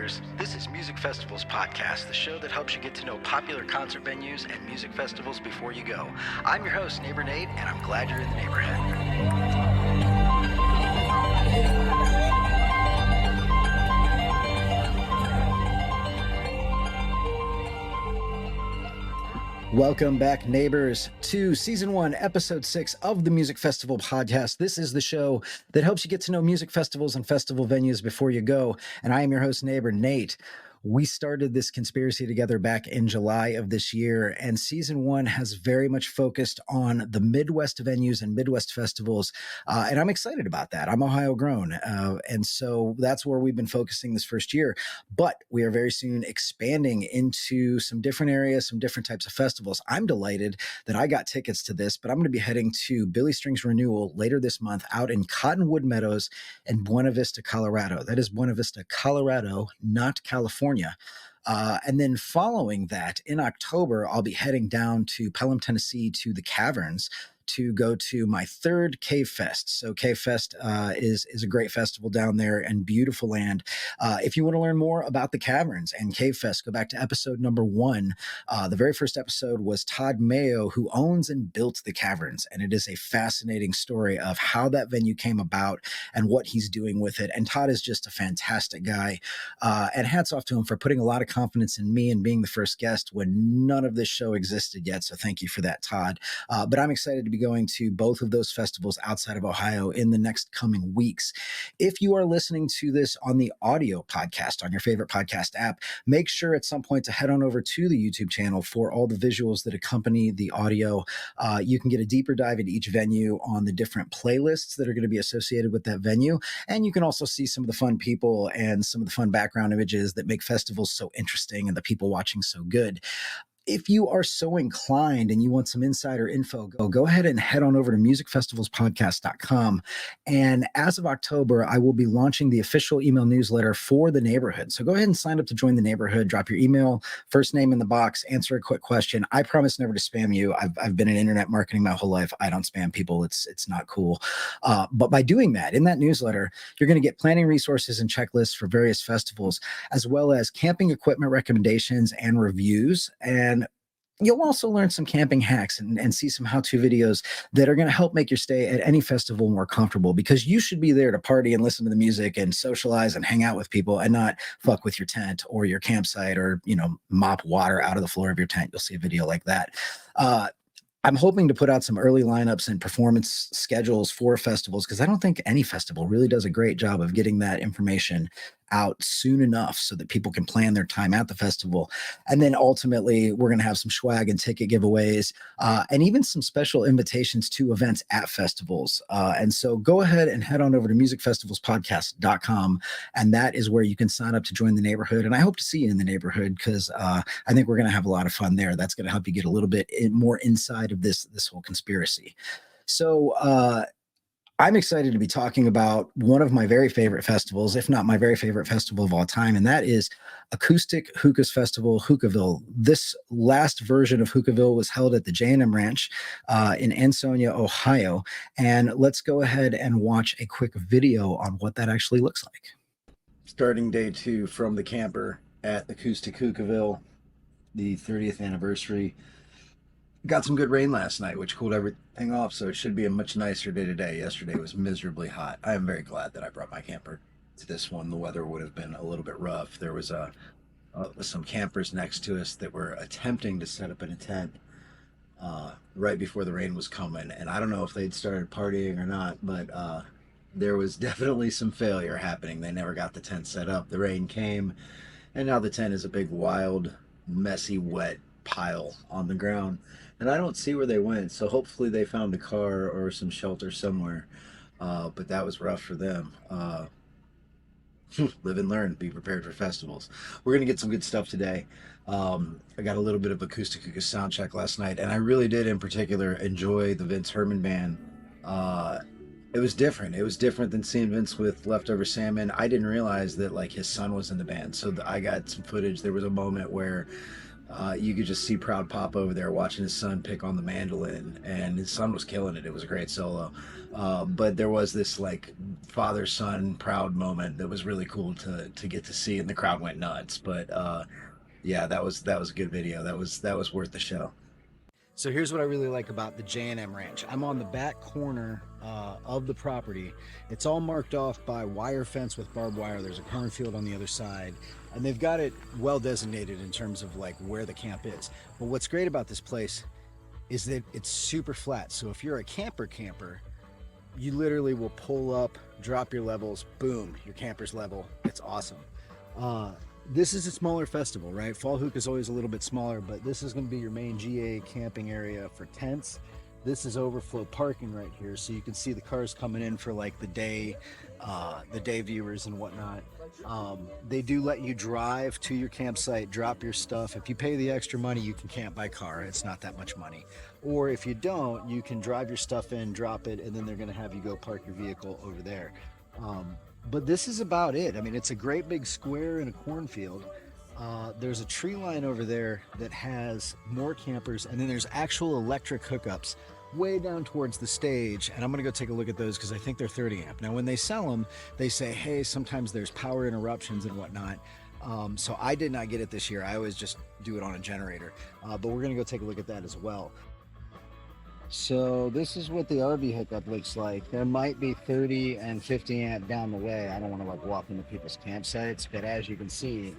neighbors. This is Music Festivals Podcast, the show that helps you get to know popular concert venues and music festivals before you go. I'm your host, Neighbor Nate, and I'm glad you're in the neighborhood. Welcome back, neighbors, to Season 1, Episode 6 of the Music Festival Podcast. This is the show that helps you get to know music festivals and festival venues before you go. And I am your host, Neighbor Nate. We started this conspiracy together back in July of this year, and Season 1 has very much focused on the Midwest venues and Midwest festivals, and I'm excited about that. I'm Ohio grown, and so that's where we've been focusing this first year, but we are very soon expanding into some different areas, some different types of festivals. I'm delighted that I got tickets to this, but I'm going to be heading to Billy Strings Renewal later this month out in Cottonwood Meadows in Buena Vista, Colorado. That is Buena Vista, Colorado, not California. And then following that, in October, I'll be heading down to Pelham, Tennessee, to the Caverns to go to my third Cave Fest. So Cave Fest is a great festival down there and beautiful land. If you want to learn more about the Caverns and Cave Fest, go back to episode number 1. The very first episode was Todd Mayo, who owns and built the Caverns. And it is a fascinating story of how that venue came about and what he's doing with it. And Todd is just a fantastic guy. And hats off to him for putting a lot of confidence in me and being the first guest when none of this show existed yet. So thank you for that, Todd. But I'm excited to be going to both of those festivals outside of Ohio in the next coming weeks. If you are listening to this on the audio podcast on your favorite podcast app, make sure at some point to head on over to the YouTube channel for all the visuals that accompany the audio. You can get a deeper dive into each venue on the different playlists that are going to be associated with that venue. And you can also see some of the fun people and some of the fun background images that make festivals so interesting and the people watching so good. If you are so inclined and you want some insider info, go ahead and head on over to musicfestivalspodcast.com. And as of October, I will be launching the official email newsletter for the neighborhood. So go ahead and sign up to join the neighborhood, drop your email, first name in the box, answer a quick question. I promise never to spam you. I've been in internet marketing my whole life. I don't spam people. It's not cool. But by doing that, in that newsletter, you're going to get planning resources and checklists for various festivals, as well as camping equipment recommendations and reviews. And you'll also learn some camping hacks and see some how-to videos that are going to help make your stay at any festival more comfortable, because you should be there to party and listen to the music and socialize and hang out with people and not fuck with your tent or your campsite or, mop water out of the floor of your tent. You'll see a video like that. I'm hoping to put out some early lineups and performance schedules for festivals, because I don't think any festival really does a great job of getting that information out soon enough so that people can plan their time at the festival. And then ultimately, we're going to have some swag and ticket giveaways and even some special invitations to events at festivals. And so go ahead and head on over to musicfestivalspodcast.com. And that is where you can sign up to join the neighborhood. And I hope to see you in the neighborhood, because I think we're going to have a lot of fun there. That's going to help you get a little bit more inside of this whole conspiracy. So I'm excited to be talking about one of my very favorite festivals, if not my very favorite festival of all time, and that is Ekoostik Hookah Festival, Hookahville. This last version of Hookahville was held at the J&M Ranch in Ansonia, Ohio. And let's go ahead and watch a quick video on what that actually looks like. Starting day 2 from the camper at Ekoostik Hookahville, the 30th anniversary. Got some good rain last night, which cooled everything off, so it should be a much nicer day today. Yesterday was miserably hot. I am very glad that I brought my camper to this one. The weather would have been a little bit rough. There was some campers next to us that were attempting to set up in a tent right before the rain was coming, and I don't know if they'd started partying or not, but there was definitely some failure happening. They never got the tent set up. The rain came, and now the tent is a big, wild, messy, wet pile on the ground. And I don't see where they went, so hopefully they found a car or some shelter somewhere. But that was rough for them. Live and learn, be prepared for festivals. We're going to get some good stuff today. I got a little bit of Ekoostik Hookah sound check last night, and I really did in particular enjoy the Vince Herman band. It was different. It was different than seeing Vince with Leftover Salmon. I didn't realize that his son was in the band, so I got some footage. There was a moment where you could just see Proud Pop over there watching his son pick on the mandolin, and his son was killing it. It was a great solo. But there was this like father son proud moment that was really cool to get to see, and the crowd went nuts. But yeah, that was a good video. That was worth the show. So here's what I really like about the J&M Ranch. I'm on the back corner of the property. It's all marked off by wire fence with barbed wire. There's a cornfield on the other side, and they've got it well designated in terms of like where the camp is. But what's great about this place is that it's super flat. So if you're a camper, you literally will pull up, drop your levels, boom, your camper's level. It's awesome. This is a smaller festival, right? Fall Hookah is always a little bit smaller, but this is going to be your main GA camping area for tents. This is overflow parking right here, so you can see the cars coming in for like the day viewers and whatnot. They do let you drive to your campsite, drop your stuff. If you pay the extra money, you can camp by car. It's not that much money. Or if you don't, you can drive your stuff in, drop it, and then they're going to have you go park your vehicle over there. But this is about it. I mean, it's a great big square in a cornfield. There's a tree line over there that has more campers, and then there's actual electric hookups way down towards the stage, and I'm gonna go take a look at those because I think they're 30 amp. Now when they sell them, they say, hey, sometimes there's power interruptions and whatnot. So I did not get it this year. I always just do it on a generator, but we're gonna go take a look at that as well. So this is what the RV hookup looks like. There might be 30 and 50 amp down the way. I don't want to like walk into people's campsites, but as you can see,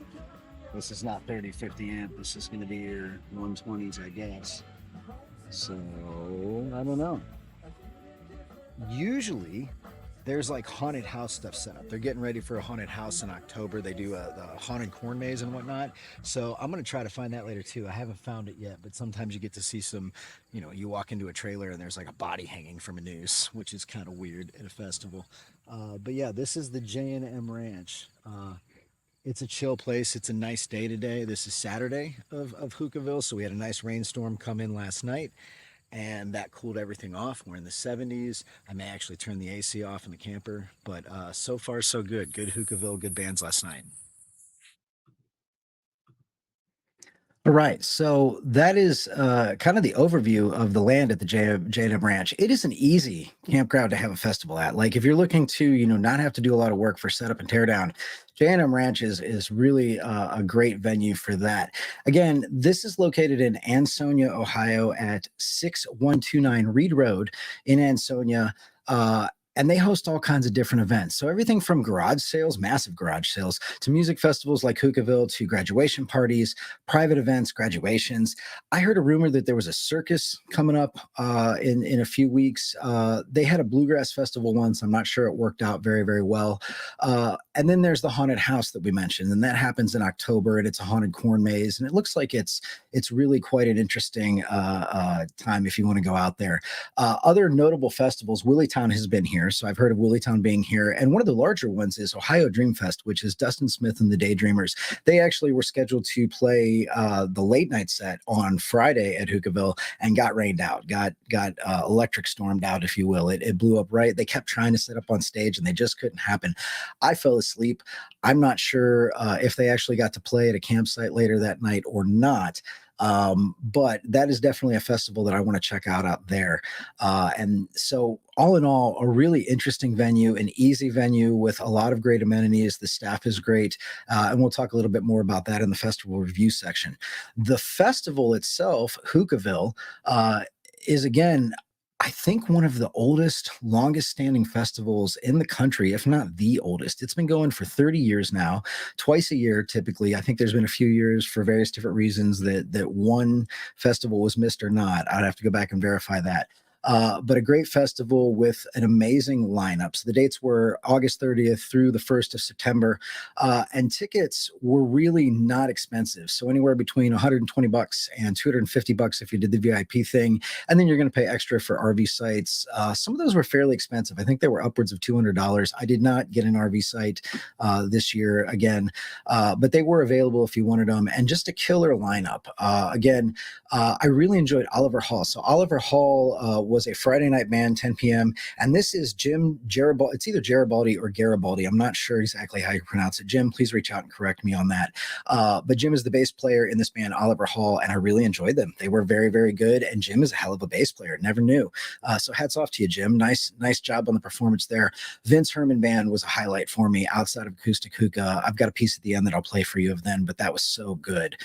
this is not 30, 50 amp. This is going to be your 120s, I guess. So I don't know. Usually there's like haunted house stuff set up. They're getting ready for a haunted house in October. They do the haunted corn maze and whatnot. So I'm going to try to find that later too. I haven't found it yet, but sometimes you get to see some, you walk into a trailer and there's like a body hanging from a noose, which is kind of weird at a festival. But yeah, this is the J&M Ranch. It's a chill place. It's a nice day today. This is Saturday of Hookahville. So we had a nice rainstorm come in last night, and that cooled everything off. We're in the 70s. I may actually turn the AC off in the camper, but so far so good. Good Hookahville, good bands last night. All right, so that is kind of the overview of the land at the J&M Ranch. It is an easy campground to have a festival at. Like if you're looking to, not have to do a lot of work for setup and teardown, J&M Ranch is really a great venue for that. Again, this is located in Ansonia, Ohio at 6129 Reed Road in Ansonia. And they host all kinds of different events. So everything from garage sales, massive garage sales, to music festivals like Hookahville, to graduation parties, private events, graduations. I heard a rumor that there was a circus coming up in a few weeks. They had a bluegrass festival once. I'm not sure it worked out very, very well. And then there's the haunted house that we mentioned, and that happens in October, and it's a haunted corn maze. And it looks like it's really quite an interesting time if you want to go out there. Other notable festivals, Willitown has been here. So I've heard of Willitown being here. And one of the larger ones is Ohio Dream Fest, which is Dustin Smith and the Daydreamers. They actually were scheduled to play the late night set on Friday at Hookahville and got rained out, got electric stormed out, if you will. It blew up right. They kept trying to set up on stage and they just couldn't happen. I fell asleep. I'm not sure if they actually got to play at a campsite later that night or not. But that is definitely a festival that I want to check out there. And so all in all, a really interesting venue, an easy venue with a lot of great amenities. The staff is great. And we'll talk a little bit more about that in the festival review section. The festival itself, Hookahville, is again, I think one of the oldest, longest standing festivals in the country, if not the oldest. It's been going for 30 years now, twice a year typically. I think there's been a few years for various different reasons that one festival was missed or not. I'd have to go back and verify that. But a great festival with an amazing lineup. So the dates were August 30th through the 1st of September, and tickets were really not expensive. So anywhere between $120 and $250 if you did the VIP thing, and then you're going to pay extra for RV sites. Some of those were fairly expensive. I think they were upwards of $200. I did not get an RV site this year again, but they were available if you wanted them, and just a killer lineup. Again, I really enjoyed Oliver Hall. So Oliver Hall was a Friday night band, 10 p.m. And this is Jim Garibaldi. It's either Garibaldi or Garibaldi. I'm not sure exactly how you pronounce it. Jim, please reach out and correct me on that. But Jim is the bass player in this band, Oliver Hall, and I really enjoyed them. They were very, very good. And Jim is a hell of a bass player. Never knew. So hats off to you, Jim. Nice job on the performance there. Vince Herman band was a highlight for me outside of Ekoostik Hookah. I've got a piece at the end that I'll play for you of then, but that was so good.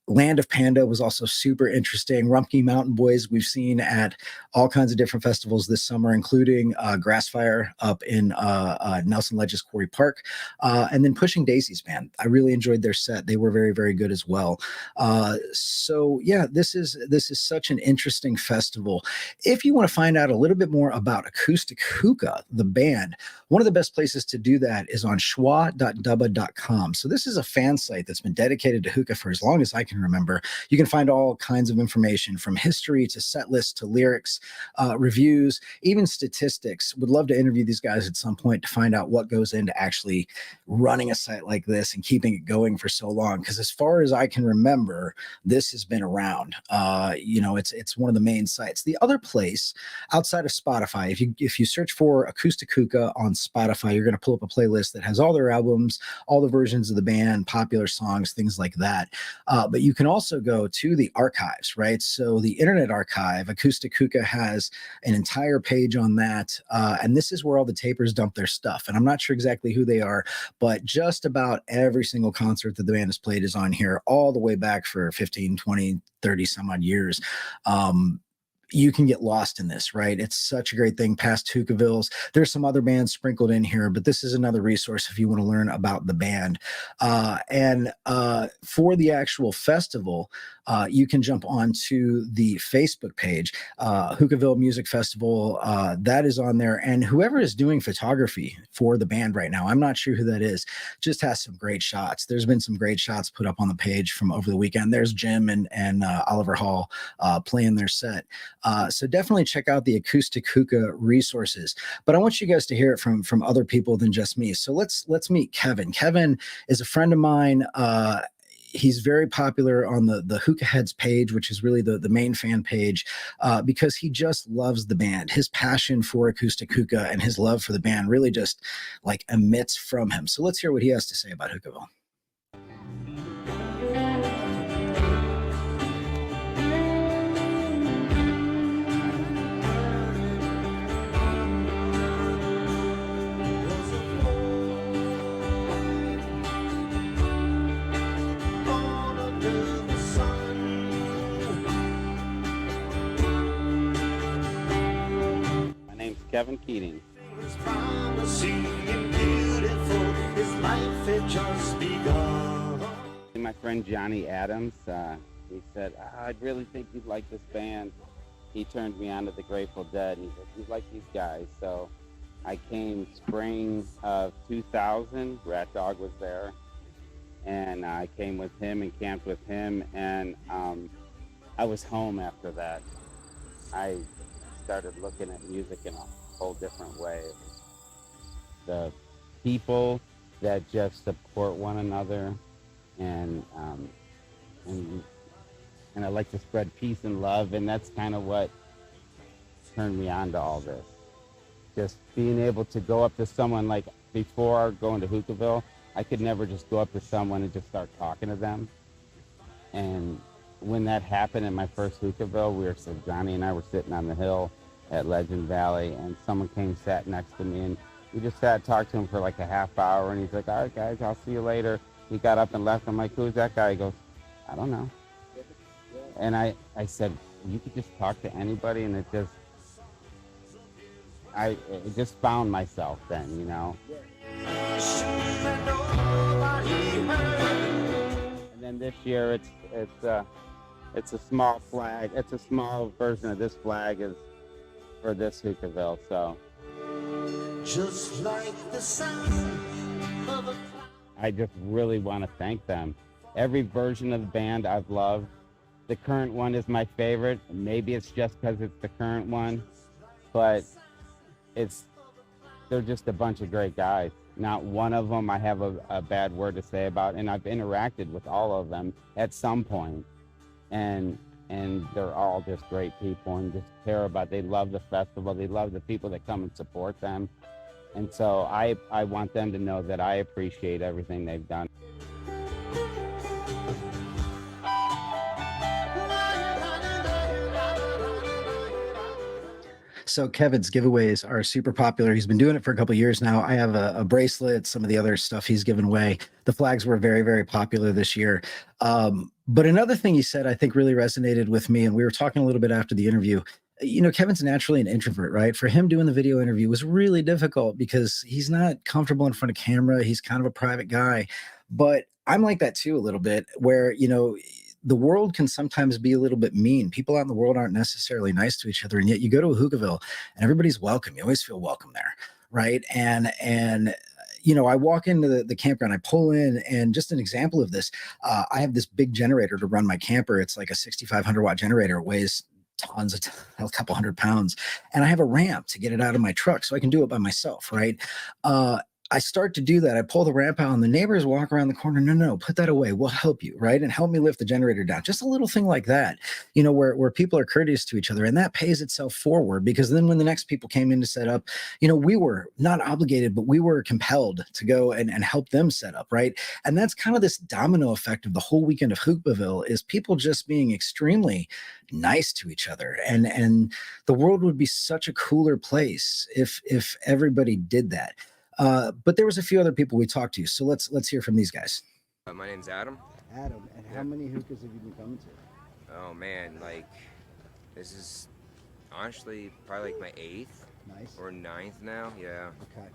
Land of Panda was also super interesting. Rumpke Mountain Boys we've seen at all kinds of different festivals this summer, including Grassfire up in Nelson Ledges Quarry Park, and then Pushing Daisies band. I really enjoyed their set. They were very, very good as well. So yeah, this is such an interesting festival. If you want to find out a little bit more about Ekoostik Hookah, the band, one of the best places to do that is on schwa.dubba.com. So this is a fan site that's been dedicated to hookah for as long as I can remember. You can find all kinds of information from history to set lists to lyrics, reviews, even statistics. Would love to interview these guys at some point to find out what goes into actually running a site like this and keeping it going for so long. Because as far as I can remember, this has been around. It's one of the main sites. The other place outside of Spotify, if you search for Ekoostik Hookah on Spotify, you're going to pull up a playlist that has all their albums, all the versions of the band, popular songs, things like that. But you can also go to the archives, right? So the Internet Archive, Ekoostik Hookah has an entire page on that. And this is where all the tapers dump their stuff. And I'm not sure exactly who they are, but just about every single concert that the band has played is on here, all the way back for 15, 20, 30 some odd years. You can get lost in this, right? It's such a great thing. Past Hookahvilles. There's some other bands sprinkled in here, but this is another resource if you want to learn about the band. And for the actual festival, you can jump onto the Facebook page, Hookahville Music Festival. That is on there. And whoever is doing photography for the band right now, I'm not sure who that is, just has some great shots. There's been some great shots put up on the page from over the weekend. There's Jim and Oliver Hall playing their set. So definitely check out the Ekoostik Hookah resources. But I want you guys to hear it from other people than just me. So let's meet Kevin. Kevin is a friend of mine. He's very popular on the Hookah Heads page, which is really the main fan page, because he just loves the band. His passion for Ekoostik Hookah and his love for the band really just like emits from him. So let's hear what he has to say about Hookahville. Kevin Keating. My friend Johnny Adams, he said, I really think you'd like this band. He turned me on to the Grateful Dead, and he said, you'd like these guys. So I came spring of 2000, Rat Dog was there, and I came with him and camped with him, and I was home after that. I started looking at music in a whole different way. The people that just support one another, and I like to spread peace and love, and that's kind of what turned me on to all this. Just being able to go up to someone, like before going to Hookahville, I could never just go up to someone and just start talking to them. And when that happened in my first Hookahville, Johnny and I were sitting on the hill at Legend Valley, and someone came, sat next to me, and we just sat and talked to him for like a half hour, and he's like, all right, guys, I'll see you later. He got up and left. I'm like, who's that guy? He goes, I don't know. And I said, you could just talk to anybody, and it just found myself then, you know. And then this year, it's a small flag. It's a small version of this flag is for this Hookahville, so. Just like the sound of a... I just really want to thank them. Every version of the band I've loved. The current one is my favorite. Maybe it's just because it's the current one, but they're just a bunch of great guys. Not one of them I have a bad word to say about, and I've interacted with all of them at some point. And and they're all just great people and just care about, they love the festival, they love the people that come and support them. And so I want them to know that I appreciate everything they've done. So Kevin's giveaways are super popular. He's been doing it for a couple of years now. I have a bracelet, some of the other stuff he's given away. The flags were very, very popular this year. But another thing he said, I think really resonated with me, and we were talking a little bit after the interview. You know, Kevin's naturally an introvert, right? For him, doing the video interview was really difficult because he's not comfortable in front of camera. He's kind of a private guy. But I'm like that too, a little bit, where, you know, the world can sometimes be a little bit mean. People out in the world aren't necessarily nice to each other. And yet you go to a Hookahville and everybody's welcome. You always feel welcome there. Right. And you know, I walk into the campground, I pull in, and just an example of this, I have this big generator to run my camper. It's like a 6,500 watt generator. It weighs tons of a couple 100 pounds, and I have a ramp to get it out of my truck so I can do it by myself. Right. I start to do that. I pull the ramp out and the neighbors walk around the corner. No, put that away. We'll help you. Right. And help me lift the generator down. Just a little thing like that, you know, where people are courteous to each other, and that pays itself forward, because then when the next people came in to set up, you know, we were not obligated, but we were compelled to go and help them set up. Right. And that's kind of this domino effect of the whole weekend of Hookahville, is people just being extremely nice to each other. And the world would be such a cooler place if everybody did that. But there was a few other people we talked to, so let's hear from these guys. My name's Adam. Adam, and how many hookahs have you been coming to? Oh man, like this is honestly probably like my 8th Nice. or 9th now. Yeah. Okay.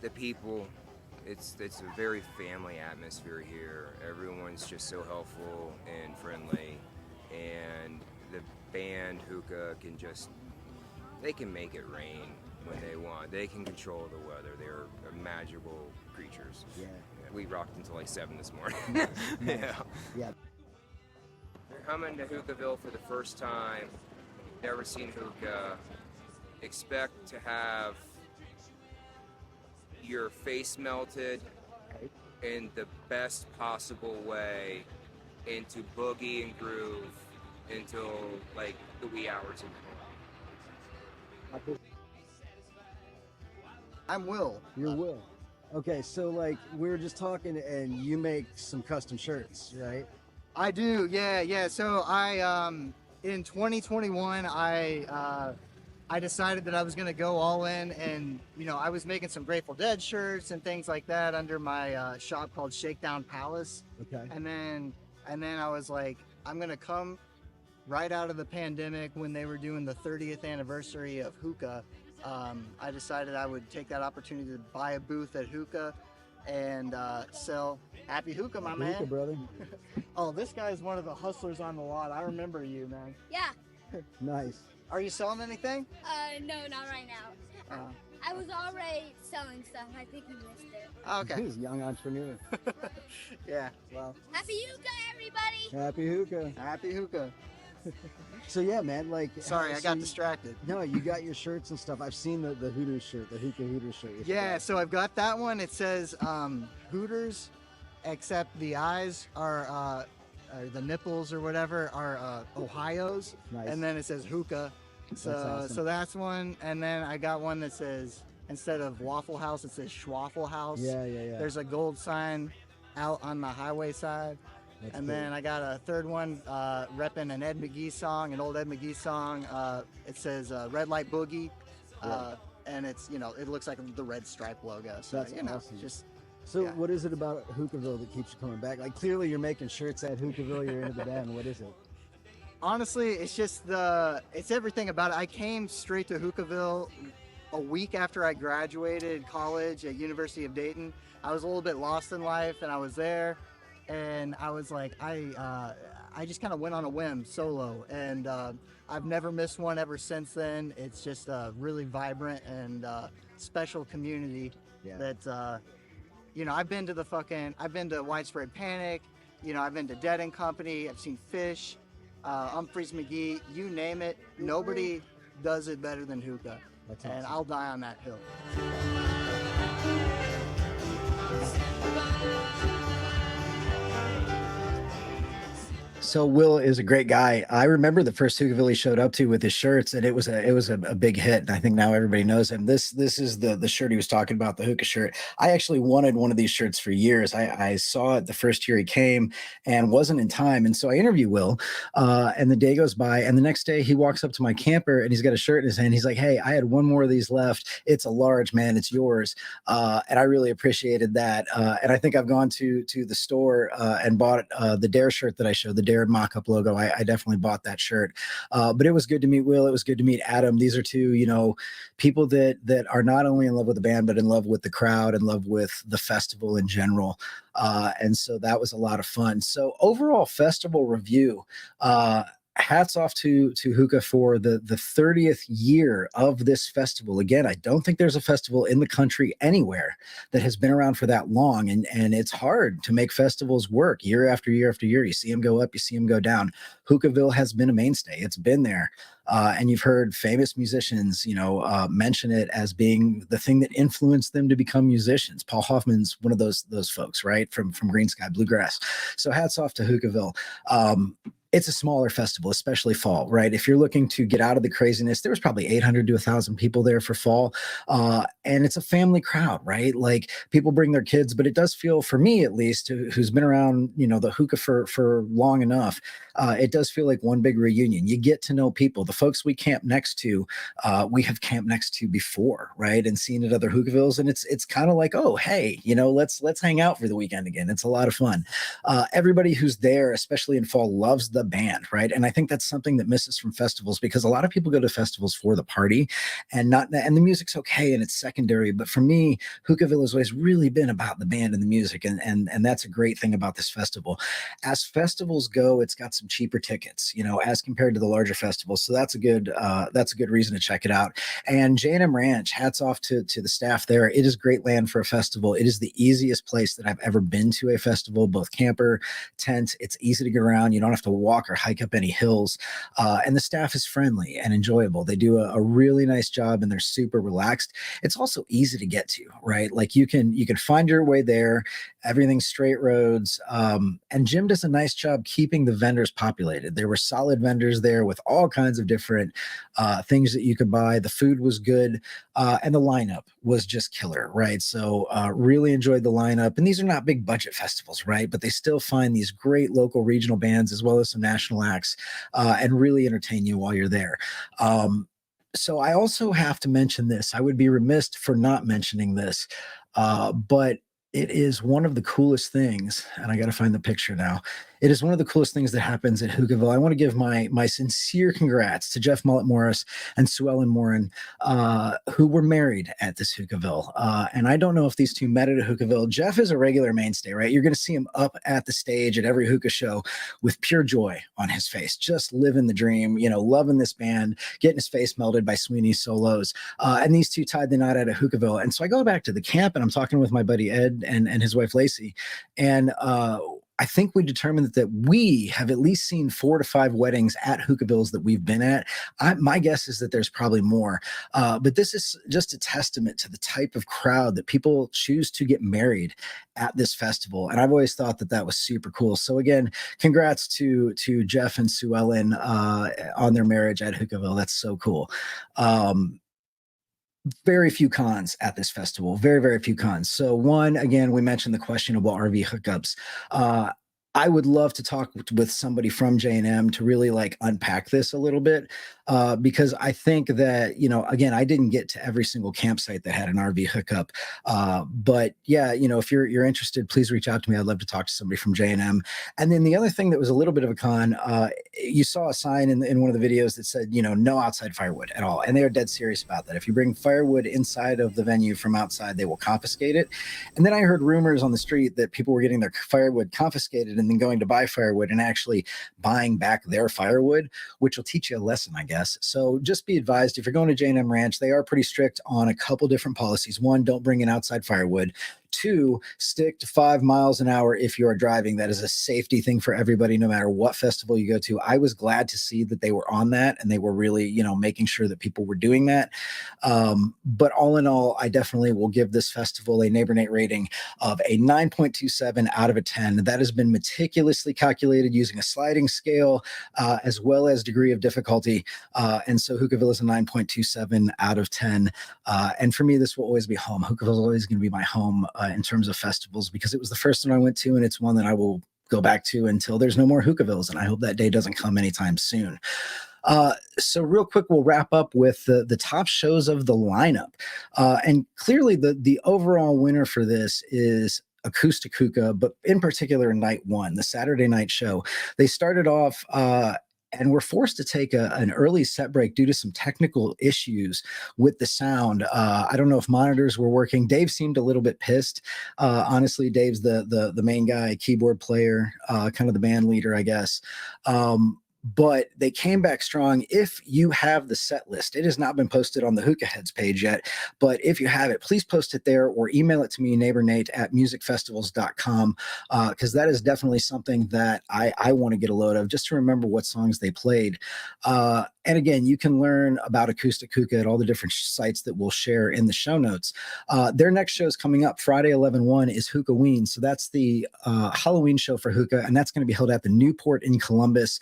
The people, it's a very family atmosphere here. Everyone's just so helpful and friendly, and the band Hookah they can make it rain when they want. They can control the weather. They're magical creatures. Yeah. We rocked until like 7 this morning. Nice. Yeah. Yeah. You're coming to Hookahville for the first time, never seen Hookah, expect to have your face melted in the best possible way into boogie and groove until like the wee hours of the morning. I'm Will. You're Will. Okay, so like we were just talking, and you make some custom shirts, right? I do, yeah. So I, in 2021, I decided that I was gonna go all in, and you know, I was making some Grateful Dead shirts and things like that under my shop called Shakedown Palace. Okay. And then I was like, I'm gonna come right out of the pandemic when they were doing the 30th anniversary of Hookah. I decided I would take that opportunity to buy a booth at Hookah and sell Happy Hookah, my man. Hookah, brother. Oh, this guy is one of the hustlers on the lot. I remember you, man. Yeah. Nice. Are you selling anything? No, not right now. Uh, I was already selling stuff. I think you missed it. Okay. He's a young entrepreneur. Yeah. Well, Happy Hookah, everybody! Happy Hookah. Happy Hookah. So yeah, man, like Sorry, I so got distracted. No, you got your shirts and stuff. I've seen the Hooters shirt, the Hookah Hooters shirt. Yeah, so I've got that one. It says Hooters, except the eyes are the nipples or whatever are Ohio's. Nice. And then it says Hookah. So That's awesome. so that's one. And then I got one that says, instead of Waffle House, it says Schwaffle House. Yeah. There's a gold sign out on the highway side. That's And cool. then I got a third one repping an Ed McGee song, an old Ed McGee song. It says Red Light Boogie. And it's, you know, it looks like the red stripe logo. So, That's you know, awesome. just, So yeah. what is it about Hookahville that keeps you coming back? Like clearly you're making shirts at Hookahville, you're into the band. What is it? honestly, it's just it's everything about it. I came straight to Hookahville a week after I graduated college at University of Dayton. I was a little bit lost in life, and I was there, and I was like, I just kind of went on a whim solo, and I've never missed one ever since then. It's just a really vibrant and special community. Yeah. That you know, I've been to Widespread Panic, you know, I've been to Dead and Company, I've seen Fish, Humphreys McGee, you name it. Nobody does it better than Hookah. That's And awesome. I'll die on that hill. So Will is a great guy. I remember the first Hookahville he showed up to with his shirts, and it was a big hit. And I think now everybody knows him. This is the shirt he was talking about, the hookah shirt. I actually wanted one of these shirts for years. I saw it the first year he came and wasn't in time, and so I interview Will. And the day goes by, and the next day he walks up to my camper and he's got a shirt in his hand. He's like, "Hey, I had one more of these left. It's a large, man. It's yours." And I really appreciated that. And I think I've gone to the store and bought the Dare shirt that I showed, the Dare mock-up logo. I definitely bought that shirt. But it was good to meet Will. It was good to meet Adam. These are two, people that are not only in love with the band, but in love with the crowd, in love with the festival in general. And so that was a lot of fun. So overall festival review, hats off to Hookah for the 30th year of this festival. Again, I don't think there's a festival in the country anywhere that has been around for that long, and it's hard to make festivals work year after year after year. You see them go up, you see them go down. Hookahville has been a mainstay. It's been there. And you've heard famous musicians, mention it as being the thing that influenced them to become musicians. Paul Hoffman's one of those folks, right? From Green Sky Bluegrass. So hats off to Hookahville. It's a smaller festival, especially fall, right? If you're looking to get out of the craziness, there was probably 800 to 1,000 people there for fall. And it's a family crowd, right? Like people bring their kids, but it does feel, for me at least, who's been around, the hookah for long enough, it does feel like one big reunion. You get to know people. The folks we camp next to, we have camped next to before, right? And seen at other Hookahvilles. And it's kind of like, oh, hey, let's hang out for the weekend again. It's a lot of fun. Everybody who's there, especially in fall, loves the band, right? And I think that's something that misses from festivals, because a lot of people go to festivals for the party and the music's okay and it's secondary. But for me, Hookahville has always really been about the band and the music. And that's a great thing about this festival. As festivals go, it's got some cheaper tickets, as compared to the larger festivals. So that's a good reason to check it out. And J&M Ranch, hats off to the staff there. It is great land for a festival. It is the easiest place that I've ever been to a festival, both camper, tent. It's easy to get around. You don't have to walk or hike up any hills. And the staff is friendly and enjoyable. They do a really nice job and they're super relaxed. It's also easy to get to, right? Like you can find your way there. Everything's straight roads. And Jim does a nice job keeping the vendors populated. There were solid vendors there with all kinds of different things that you could buy. The food was good. And the lineup was just killer, right? So really enjoyed the lineup. And these are not big budget festivals, right? But they still find these great local regional bands as well as some national acts and really entertain you while you're there. So I also have to mention this. I would be remiss for not mentioning this, but it is one of the coolest things, and I got to find the picture now. It is one of the coolest things that happens at Hookahville. I want to give my sincere congrats to Jeff Mullet Morris and Sue Ellen Morin, who were married at this Hookahville. And I don't know if these two met at a Hookahville. Jeff is a regular mainstay, right? You're going to see him up at the stage at every hookah show with pure joy on his face, just living the dream, loving this band, getting his face melted by Sweeney's solos. And these two tied the knot at a Hookahville. And so I go back to the camp and I'm talking with my buddy Ed and his wife Lacey. And I think we determined that we have at least seen 4 to 5 weddings at Hookahvilles that we've been at. My guess is that there's probably more. But this is just a testament to the type of crowd that people choose to get married at this festival. And I've always thought that was super cool. So again, congrats to Jeff and Sue Ellen on their marriage at Hookahville. That's so cool. Very few cons at this festival. Very, very few cons. So one, again, we mentioned the questionable RV hookups. I would love to talk with somebody from J&M to really unpack this a little bit, because I think that, again, I didn't get to every single campsite that had an RV hookup. But yeah, if you're interested, please reach out to me. I'd love to talk to somebody from J&M. And then the other thing that was a little bit of a con, you saw a sign in one of the videos that said, no outside firewood at all. And they are dead serious about that. If you bring firewood inside of the venue from outside, they will confiscate it. And then I heard rumors on the street that people were getting their firewood confiscated and then going to buy firewood and actually buying back their firewood, which will teach you a lesson, I guess. So just be advised, if you're going to J&M Ranch, they are pretty strict on a couple different policies. One, don't bring in outside firewood. 2, stick to 5 miles an hour if you are driving. That is a safety thing for everybody, no matter what festival you go to. I was glad to see that they were on that and they were really, making sure that people were doing that. But all in all, I definitely will give this festival a Neighbor Nate rating of a 9.27 out of a 10. That has been meticulously calculated using a sliding scale as well as degree of difficulty. And so Hookahville is a 9.27 out of 10. And for me, this will always be home. Hookahville is always going to be my home in terms of festivals because it was the first one I went to, and it's one that I will go back to until there's no more Hookahvilles. And I hope that day doesn't come anytime soon. So real quick, we'll wrap up with the top shows of the lineup. And clearly the overall winner for this is Ekoostik Hookah, but in particular night one, the Saturday night show. They started off and were forced to take an early set break due to some technical issues with the sound. I don't know if monitors were working. Dave seemed a little bit pissed. Honestly, Dave's the main guy, keyboard player, kind of the band leader, I guess. But they came back strong. If you have the set list, it has not been posted on the Hookah Heads page yet, but if you have it, please post it there or email it to me, neighbornate@musicfestivals.com, because that is definitely something that I want to get a load of, just to remember what songs they played. And again, you can learn about Ekoostik Hookah at all the different sites that we'll share in the show notes. Their next show is coming up. Friday, 11/1 is Hookahween. So that's the Halloween show for Hookah, and that's going to be held at the Newport in Columbus.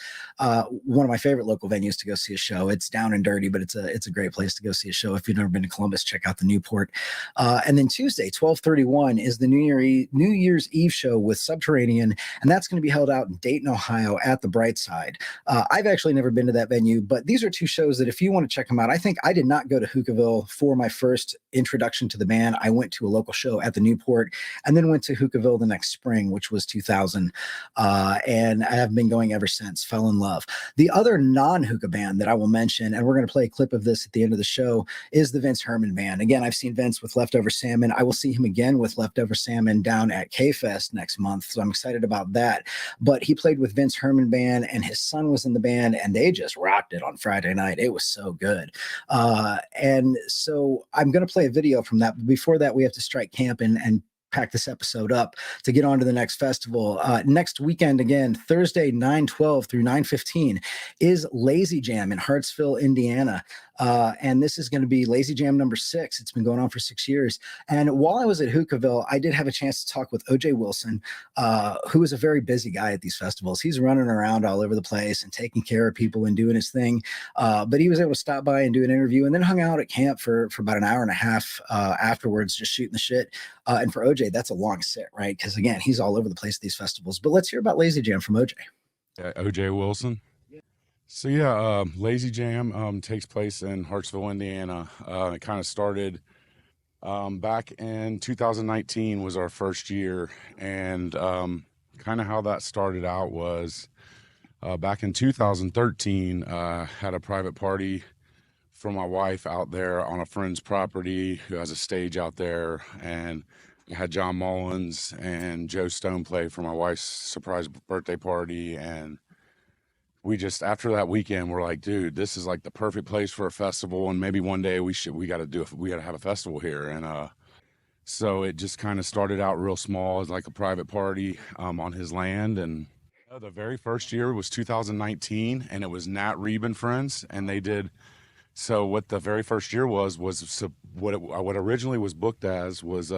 One of my favorite local venues to go see a show. It's down and dirty, but it's a great place to go see a show. If you've never been to Columbus, check out the Newport. And then Tuesday, 12/31 is the New Year's Eve show with Subterranean, and that's going to be held out in Dayton, Ohio at the Bright Side. I've actually never been to that venue, but these are two shows that if you want to check them out, I think I did not go to Hookahville for my first introduction to the band. I went to a local show at the Newport and then went to Hookahville the next spring, which was 2000. And I have been going ever since. Fell in love. The other non-hookah band that I will mention, and we're going to play a clip of this at the end of the show, is the Vince Herman Band. Again, I've seen Vince with Leftover Salmon. I will see him again with Leftover Salmon down at K-Fest next month, so I'm excited about that. But he played with Vince Herman Band, and his son was in the band, and they just rocked it on Friday night. It was so good. And so I'm going to play a video from that. But before that, we have to strike camp and pack this episode up to get on to the next festival. Next weekend, again, Thursday, 9/12 through 9/15 is Lazy Jam in Hartsville, Indiana. And this is going to be Lazy Jam number 6. It's been going on for 6 years. And while I was at Hookahville, I did have a chance to talk with OJ Wilson, who is a very busy guy at these festivals. He's running around all over the place and taking care of people and doing his thing. But he was able to stop by and do an interview and then hung out at camp for about an hour and a half afterwards, just shooting the shit. And for OJ, that's a long sit, right? Because again, he's all over the place at these festivals. But let's hear about Lazy Jam from OJ. OJ Wilson. So yeah, Lazy Jam takes place in Hartsville, Indiana. It kind of started back in 2019 was our first year, and kind of how that started out was back in 2013, had a private party for my wife out there on a friend's property who has a stage out there, and I had John Mullins and Joe Stone play for my wife's surprise birthday party. And we just, after that weekend, we're like, dude, this is like the perfect place for a festival, and maybe one day we got to have a festival here. And so it just kind of started out real small as like a private party on his land. And the very first year was 2019, and it was Nat Reeb and friends, and they did. So what the very first year was what originally was booked as was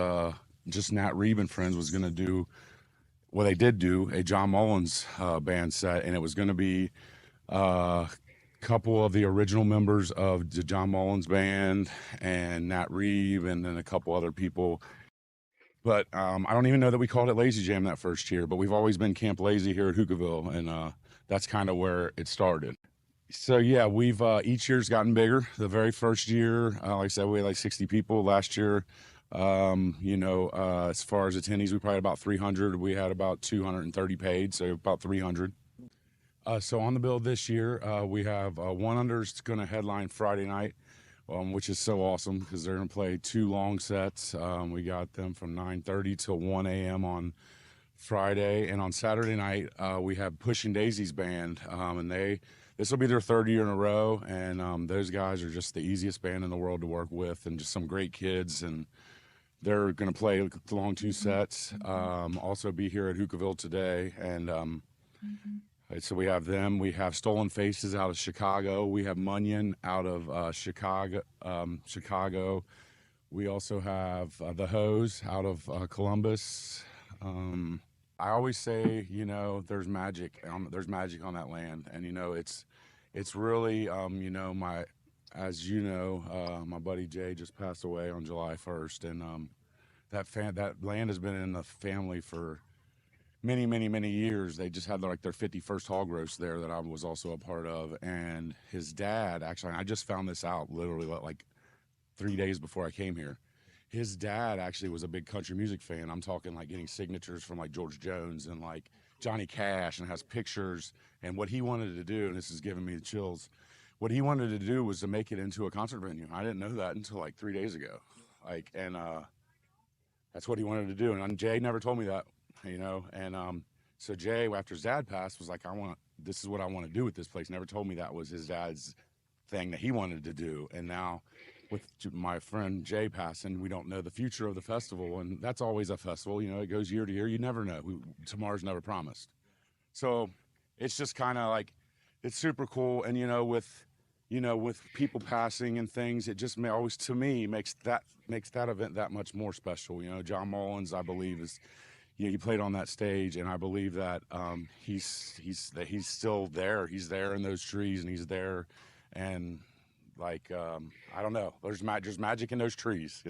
just Nat Reeb and friends was going to do. Well, they did do a John Mullins band set, and it was going to be a couple of the original members of the John Mullins band and Nat Reeb, and then a couple other people. But I don't even know that we called it Lazy Jam that first year, but we've always been Camp Lazy here at Hookahville, and that's kind of where it started. So yeah, we've each year's gotten bigger. The very first year, like I said, we had like 60 people. Last year, as far as attendees, we probably had about 300. We had about 230 paid, so about 300. So on the bill this year, we have One Under's going to headline Friday night, which is so awesome because they're going to play 2 long sets. We got them from 9:30 till 1 a.m. on Friday, and on Saturday night we have Pushing Daisy's band, and this will be their 3rd year in a row, and those guys are just the easiest band in the world to work with, and just some great kids, and they're going to play along 2 sets. Also be here at Hookahville today. And so we have them. We have Stolen Faces out of Chicago. We have Munyon out of Chicago. We also have the Hose out of Columbus. I always say, you know, there's magic. There's magic on that land, and you know, it's really, you know, as you know, my buddy Jay just passed away on July 1st, and that land has been in the family for many years. They just had like their 51st hog roast there that I was also a part of, and his dad, actually, I just found this out literally like 3 days before I came here. His dad actually was a big country music fan. I'm talking like getting signatures from like George Jones and like Johnny Cash, and has pictures. And what he wanted to do, and this is giving me the chills, what he wanted to do was to make it into a concert venue. I didn't know that until like 3 days ago. Like, and that's what he wanted to do. And Jay never told me that, you know. And so Jay, after his dad passed, was like, this is what I want to do with this place. Never told me that was his dad's thing that he wanted to do. And now, with my friend Jay passing, we don't know the future of the festival, and that's always a festival. You know, it goes year to year. You never know. Tomorrow's never promised. So it's just kind of like, it's super cool. And with people passing and things, it just always, to me, makes that event that much more special. You know, John Mullins, I believe, is, he played on that stage, and I believe that he's still there. He's there in those trees, and he's there, and like, I don't know, there's magic in those trees.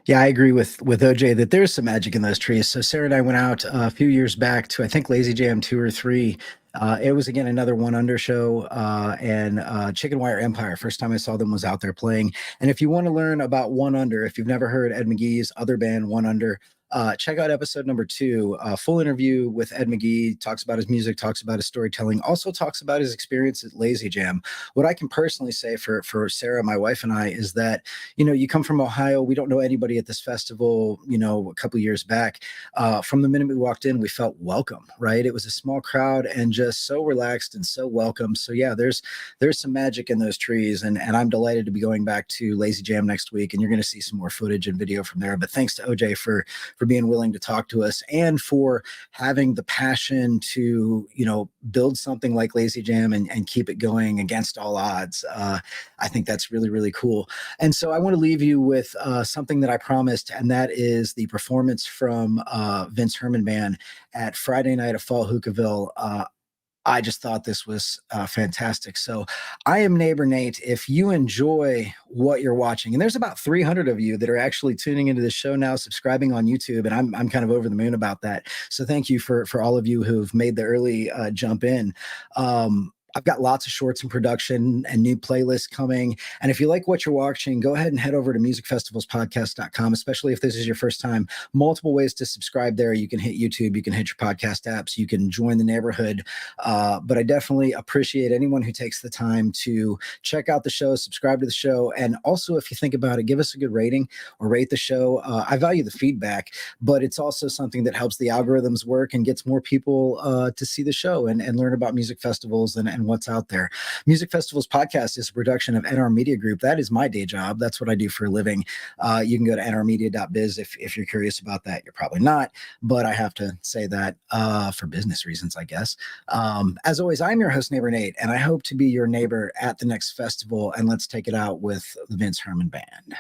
Yeah, I agree with OJ that there's some magic in those trees. So Sarah and I went out a few years back to, I think, Lazy Jam 2 or 3. It was, again, another One Under show, and Chicken Wire Empire. First time I saw them was out there playing. And if you want to learn about One Under, if you've never heard Ed McGee's other band, One Under, check out episode number 2, full interview with Ed McGee. Talks about his music, talks about his storytelling, also talks about his experience at Lazy Jam. What I can personally say for Sarah, my wife, and I is that, you come from Ohio. We don't know anybody at this festival, a couple years back. From the minute we walked in, we felt welcome, right? It was a small crowd and just so relaxed and so welcome. So yeah, there's some magic in those trees, and I'm delighted to be going back to Lazy Jam next week, and you're going to see some more footage and video from there. But thanks to OJ for being willing to talk to us, and for having the passion to, build something like Lazy Jam and keep it going against all odds. I think that's really, really cool. And so I want to leave you with something that I promised, and that is the performance from Vince Herman Band at Friday night at Fall Hookahville. I just thought this was fantastic. So I am Neighbor Nate. If you enjoy what you're watching, and there's about 300 of you that are actually tuning into the show now, subscribing on YouTube, and I'm kind of over the moon about that. So thank you for all of you who've made the early jump in. I've got lots of shorts in production and new playlists coming. And if you like what you're watching, go ahead and head over to musicfestivalspodcast.com, especially if this is your first time. Multiple ways to subscribe there. You can hit YouTube, you can hit your podcast apps, you can join the neighborhood. But I definitely appreciate anyone who takes the time to check out the show, subscribe to the show. And also, if you think about it, give us a good rating or rate the show. I value the feedback, but it's also something that helps the algorithms work and gets more people to see the show and learn about music festivals and what's out there. Music Festivals Podcast is a production of NRMedia Group. That is my day job. That's what I do for a living. You can go to nrmedia.biz if you're curious about that. You're probably not, but I have to say that for business reasons, I guess. As always, I'm your host, Neighbor Nate, and I hope to be your neighbor at the next festival. And let's take it out with the Vince Herman Band.